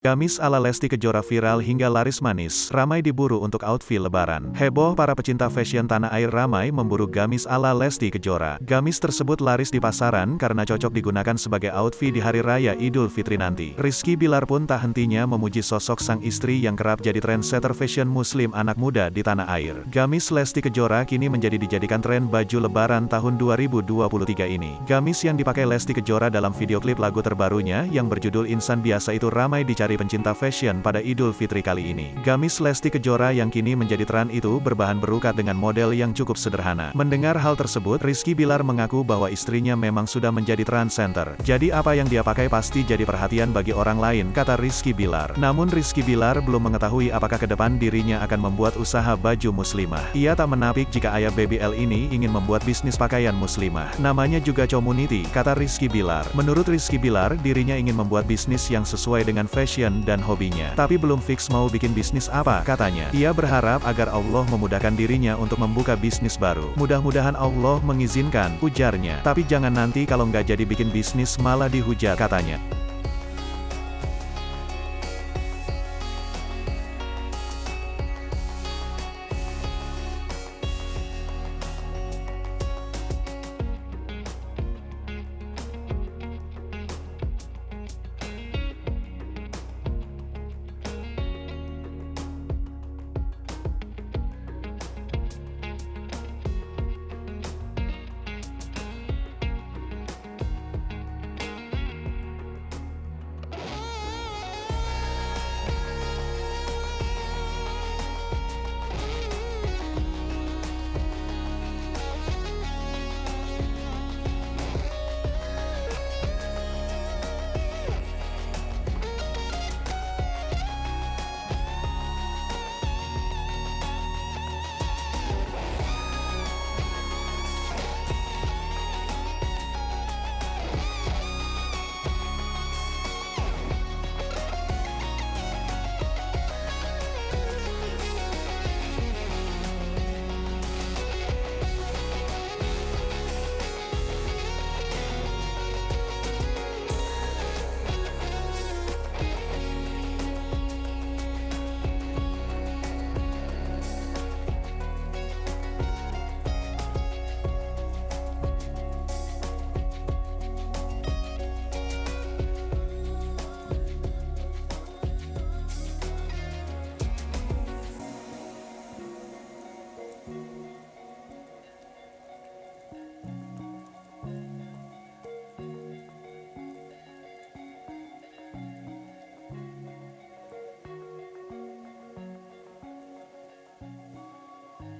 Gamis ala Lesti Kejora viral hingga laris manis, ramai diburu untuk outfit lebaran. Heboh, para pecinta fashion tanah air ramai memburu gamis ala Lesti Kejora. Gamis tersebut laris di pasaran karena cocok digunakan sebagai outfit di Hari Raya Idul Fitri nanti. Rizky Bilar pun tak hentinya memuji sosok sang istri yang kerap jadi trendsetter fashion muslim anak muda di tanah air. Gamis Lesti Kejora kini menjadi dijadikan tren baju lebaran tahun 2023 ini. Gamis yang dipakai Lesti Kejora dalam video klip lagu terbarunya yang berjudul Insan Biasa itu ramai dicari pencinta fashion pada Idul Fitri kali ini. Gamis Lesti Kejora yang kini menjadi tren itu berbahan berukat dengan model yang cukup sederhana. Mendengar hal tersebut, Rizky Bilar mengaku bahwa istrinya memang sudah menjadi trendsetter. Jadi apa yang dia pakai pasti jadi perhatian bagi orang lain, kata Rizky Bilar. Namun Rizky Bilar belum mengetahui apakah ke depan dirinya akan membuat usaha baju muslimah. Ia tak menapik jika ayah Baby L ini ingin membuat bisnis pakaian muslimah. Namanya juga community, kata Rizky Bilar. Menurut Rizky Bilar, dirinya ingin membuat bisnis yang sesuai dengan fashion dan hobinya. Tapi belum fix mau bikin bisnis apa, katanya. Ia berharap agar Allah memudahkan dirinya untuk membuka bisnis baru. Mudah-mudahan Allah mengizinkan, ujarnya. Tapi jangan nanti kalau nggak jadi bikin bisnis malah dihujat, katanya.